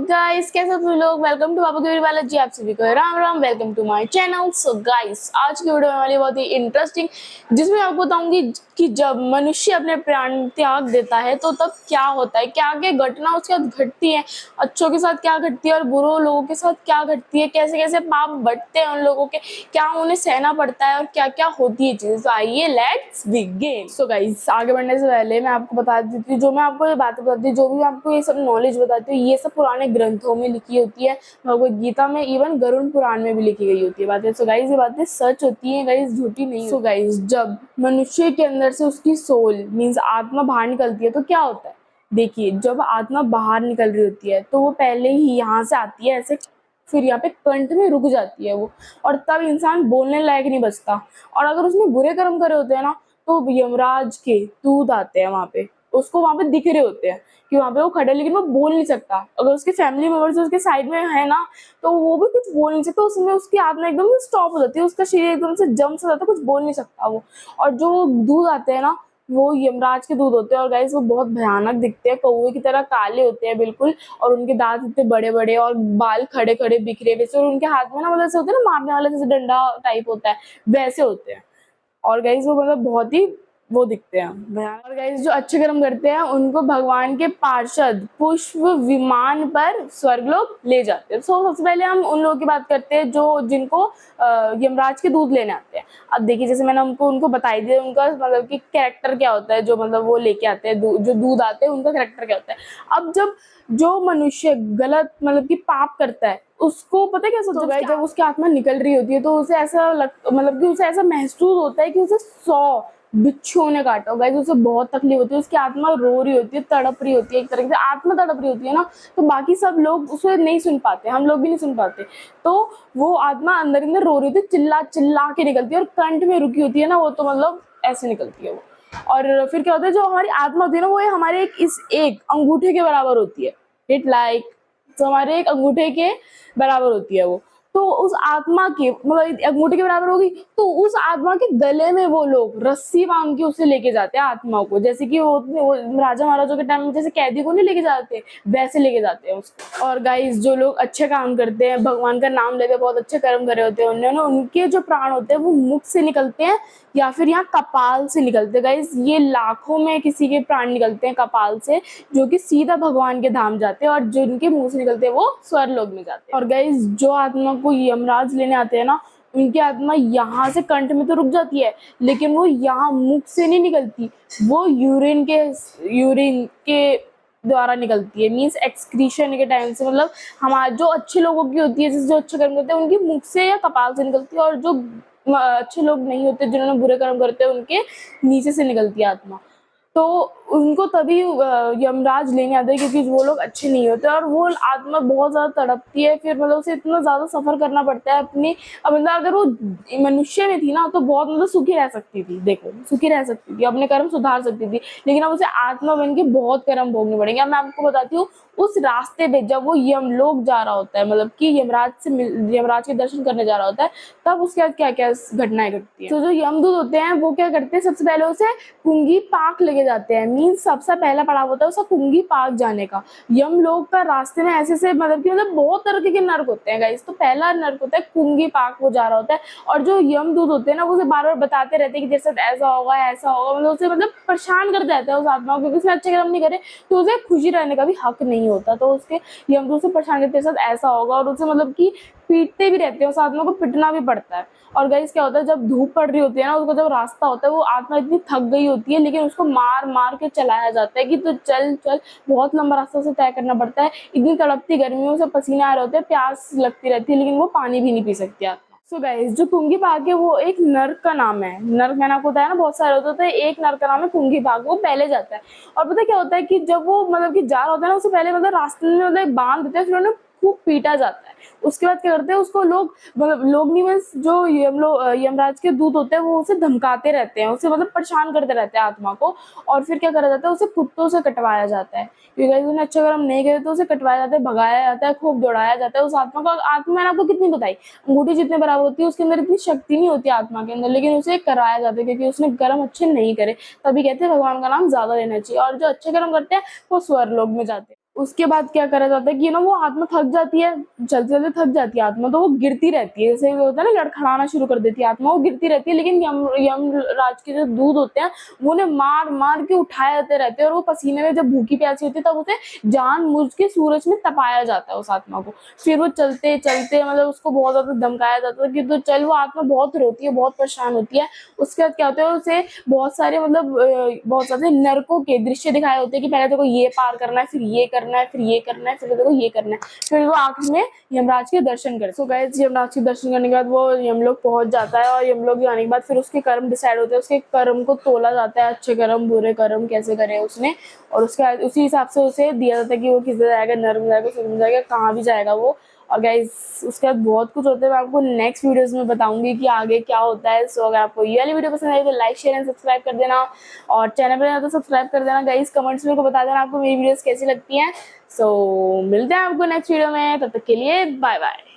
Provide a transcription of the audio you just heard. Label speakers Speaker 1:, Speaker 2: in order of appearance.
Speaker 1: Guys, कैसे हो लोग। Welcome to Baba Gauri Balaji. आप सभी को Ram Ram. Welcome to my channel. So guys, आज की वीडियो होने वाली बहुत ही इंटरेस्टिंग, जिसमें आपको बताऊंगी कि जब मनुष्य अपने प्राण त्याग देता है तो तब क्या होता है, क्या क्या घटना उसके साथ घटती है, अच्छों के साथ क्या घटती है और बुरे लोगों के साथ क्या घटती है, कैसे कैसे पाप बढ़ते हैं उन लोगों के, क्या उन्हें सहना पड़ता है और क्या क्या होती है चीजें। तो आइए लेट्स बिगिन। सो गाइस, आगे बढ़ने से पहले मैं आपको बता देती हूँ, जो मैं आपको ये बातें बताती हूँ, जो भी मैं आपको ये सब नॉलेज बताती हूँ, ये सब पुराने ग्रंथों में लिखी होती है, भगवत गीता में, इवन गरुड़ पुराण में भी लिखी गई होती है बातें। सो गाइस, ये बातें सच होती हैं गाइस, झूठी नहीं। सो गाइस, जब मनुष्य के अंदर से उसकी सोल मीन्स आत्मा बाहर निकलती है तो क्या होता है। देखिए, जब आत्मा बाहर निकल रही होती है तो वो पहले ही यहाँ से आती है ऐसे, फिर यहाँ पे कंठ में रुक जाती है वो, और तब इंसान बोलने लायक नहीं बचता। और अगर उसने बुरे कर्म करे होते हैं ना, तो यमराज के दूत आते हैं वहां पे, उसको वहां पे दिख रहे होते हैं कि वहां पे वो खड़े, लेकिन वो बोल नहीं सकता। अगर उसके फैमिली मेंबर्स उसके साइड में है ना, तो वो भी कुछ बोल नहीं सकता। उसमें उसकी आत्मा एकदम से स्टॉप हो जाती है, उसका शरीर एकदम से जम सा जाता है, कुछ बोल नहीं सकता वो। और जो दूध आते हैं ना, वो यमराज के दूध होते हैं। और गाइस, वो बहुत भयानक दिखते हैं, कौवे की तरह काले होते हैं बिल्कुल, और उनके दांत इतने बड़े बड़े और बाल खड़े खड़े बिखरे वैसे, और उनके हाथ में ना मतलब ऐसे होते हैं ना, मारने वाला जैसे डंडा टाइप होता है, वैसे होते हैं। और गाइस, वो मतलब बहुत ही वो दिखते हैं भयानक। और गाइस, जो अच्छे कर्म करते हैं उनको भगवान के पार्षद पुष्प विमान पर स्वर्गलोक ले जाते हैं। सो सबसे पहले हम उन लोगों की बात करते हैं जो जिनको यमराज के दूध लेने आते हैं। अब देखिए, जैसे मैंने उनको बताई दिया, उनका मतलब कि कैरेक्टर क्या होता है, जो मतलब वो लेके आते हैं जो दूध आते हैं, उनका कैरेक्टर क्या होता है। अब जब जो मनुष्य गलत मतलब कि पाप करता है, उसको पता है कैसा होता है, जब उसकी आत्मा निकल रही होती है तो उसे ऐसा मतलब कि उसे ऐसा महसूस होता है कि उसे 100 बिच्छुओं ने काटा होगा। उसे बहुत तकलीफ होती है, उसकी आत्मा रो रही होती है, तड़प रही होती है, एक तरह से आत्मा तड़प रही होती है ना, तो बाकी सब लोग उसे नहीं सुन पाते, हम लोग भी नहीं सुन पाते। तो वो आत्मा अंदर अंदर रो रही होती है, चिल्ला चिल्ला के निकलती है, और कंठ में रुकी होती है ना वो, तो मतलब ऐसे निकलती है वो। और फिर क्या होता है, जो हमारी आत्मा होती है ना, वो हमारे एक अंगूठे के बराबर होती है। इट लाइक, तो हमारे एक अंगूठे के बराबर होती है वो। तो उस आत्मा के मतलब अंगूठे के बराबर होगी, तो उस आत्मा के गले में वो लोग रस्सी बांध के उसे लेके जाते हैं आत्मा को, जैसे कि वो राजा महाराजों के टाइम में जैसे कैदी को नहीं लेके जाते, वैसे लेके जाते हैं उसको। और गाइस, जो लोग अच्छे काम करते हैं, भगवान का नाम लेते हैं, बहुत अच्छे कर्म करे होते हैं उन्होंने, उनके जो प्राण होते हैं वो मुख से निकलते हैं या फिर यहाँ कपाल से निकलते हैं। गाइस, ये लाखों में किसी के प्राण निकलते हैं कपाल से, जो कि सीधा भगवान के धाम जाते हैं, और जिनके मुंह से निकलते हैं वो स्वर्गलोक में जाते हैं। और गाइस, जो आत्मा को यमराज लेने आते हैं ना, उनकी आत्मा यहाँ से कंठ में तो रुक जाती है, लेकिन वो यहाँ मुख से नहीं निकलती, वो यूरिन के द्वारा निकलती है, मीन्स एक्सक्रीशन के टाइम से। मतलब हमारे जो अच्छे लोगों की होती है, जो अच्छे कर्म करते हैं, उनकी मुख से या कपाल से निकलती है, और जो अच्छे लोग नहीं होते, जिन्होंने बुरे कर्म करते हैं, उनके नीचे से निकलती है आत्मा। तो उनको तभी यमराज लेने आते हैं, क्योंकि वो लोग अच्छे नहीं होते, और वो आत्मा बहुत ज्यादा तड़पती है। फिर मतलब उसे इतना ज्यादा सफर करना पड़ता है अपनी, मतलब अगर वो मनुष्य में थी ना, तो बहुत मतलब सुखी रह सकती थी, देखो सुखी रह सकती थी, अपने कर्म सुधार सकती थी, लेकिन अब उसे आत्मा बन के बहुत कर्म भोगने पड़ेंगे। अब मैं आपको बताती हूँ, उस रास्ते पे जब वो यमलोक जा रहा होता है, मतलब कि यमराज के दर्शन करने जा रहा होता है, तब उसके बाद क्या क्या घटनाएं घटती है। तो जो यमदूत होते हैं वो क्या करते हैं, सबसे पहले उसे पुंगी पाक लेके जाते हैं, मीन्स सबसे पहला पड़ाव होता है उसका पुंगी पाक जाने का। यमलोक का रास्ते में ऐसे से मतलब कि मतलब बहुत तरह के नर्क होते हैं गाइस। तो पहला नर्क होता है पुंगी पाक, वो जा रहा होता है, और जो यमदूत होते हैं ना, वो उसे बार बार बताते रहते हैं कि तेरे साथ ऐसा होगा ऐसा होगा, मतलब उसे मतलब परेशान करते रहते हैं उस आत्मा को, क्योंकि उसने अच्छे कर्म नहीं करे तो उसे खुशी रहने का भी हक नहीं होता। तो उसके यमदूत से परेशान करते, तेरे साथ ऐसा होगा, और उसे मतलब कि पीटते भी रहते हैं, उस आत्मा को पिटना भी पड़ता है। और गाइस, क्या होता है, जब धूप पड़ रही होती है ना, उसका जब रास्ता होता है, वो आत्मा इतनी थक गई होती है, लेकिन उसको मार मार के चलाया जाता है कि तो चल चल, बहुत लंबा रास्ता उसे तय करना पड़ता है। इतनी तड़पती गर्मी में उसे पसीने आ रहे होते हैं, प्यास लगती रहती है, लेकिन वो पानी भी नहीं पी सकती आत्मा। सो गाइस, जो पुंगी पाक है वो एक नर्क का नाम है। नर्क मैंने आपको बताया ना, बहुत सारे होते हैं, एक नर्क का नाम है पुंगी पाक, वो पहले जाता है। और पता क्या होता है कि जब वो मतलब कि जा रहा होता है ना, उससे पहले मतलब रास्ते में मतलब बांध देते हैं, फिर उन्हें खूब पीटा जाता है। उसके बाद क्या करते हैं, उसको लोग मतलब लोग नहीं, बस जो यमराज के दूत होते हैं, वो उसे धमकाते रहते हैं, उसे मतलब परेशान करते रहते हैं आत्मा को। और फिर क्या करा जाता है, उसे कुत्तों से कटवाया जाता है, क्योंकि उन्हें अच्छा कर्म नहीं करे तो उसे कटवाया जाता है, भगाया जाता है, खूब दौड़ाया जाता है उस आत्मा को। आत्मा मैंने आपको कितनी बताई, अंगूठी जितने बराबर होती है, उसके अंदर इतनी शक्ति नहीं होती आत्मा के अंदर, लेकिन उसे कराया जाता है क्योंकि उसने कर्म अच्छे नहीं करे। तभी कहते हैं भगवान का नाम ज्यादा लेना चाहिए, और जो अच्छे कर्म करते हैं वो स्वर्गलोक में जाते हैं। उसके बाद क्या करा जाता है कि वो आत्मा थक जाती है, चलते चलते थक जाती है आत्मा, तो वो गिरती रहती है, जैसे होता है ना लड़खड़ाना शुरू कर देती है आत्मा, वो गिरती रहती है। लेकिन यमराज के जो दूत होते हैं वो उन्हें मार मार के उठाए जाते रहते हैं, और वो पसीने में जब भूखी प्यासी होती है तब उसे जानबूझ के सूरज में तपाया जाता है उस आत्मा को। फिर वो चलते चलते मतलब उसको बहुत ज्यादा धमकाया जाता है कि तो चल, वो आत्मा बहुत रोती है, बहुत परेशान होती है। उसके बाद क्या होता है, उसे बहुत सारे बहुत सारे नरकों के दृश्य दिखाए होते हैं कि पहले तेरे को ये पार करना है, फिर ये करना है, फिर ये करना है, फिर तेरे को ये करना है। फिर वो आखिर में यमराज के दर्शन करे। सो गाइस, यमराज के दर्शन करने के बाद वो यमलोक पहुंच जाता है, और यमलोक जाने के बाद फिर उसके कर्म डिसाइड होते हैं, उसके कर्म को तोला जाता है, अच्छे कर्म बुरे कर्म कैसे करे उसने, और उसके बाद उसी हिसाब से उसे दिया जाता है कि वो किधर जाएगा, नर्क में जाएगा, स्वर्ग में जाएगा, कहाँ भी जाएगा वो। और गाइस उसके बाद बहुत कुछ होता है, मैं आपको नेक्स्ट वीडियोस में बताऊंगी कि आगे क्या होता है। सो अगर आपको ये वाली वीडियो पसंद आई तो लाइक शेयर एंड सब्सक्राइब कर देना, और चैनल पर तो सब्सक्राइब कर देना गाइस। कमेंट्स में बता देना आपको मेरी वीडियोस कैसी लगती हैं। सो मिलते हैं आपको नेक्स्ट वीडियो में, तब तक के लिए बाय बाय।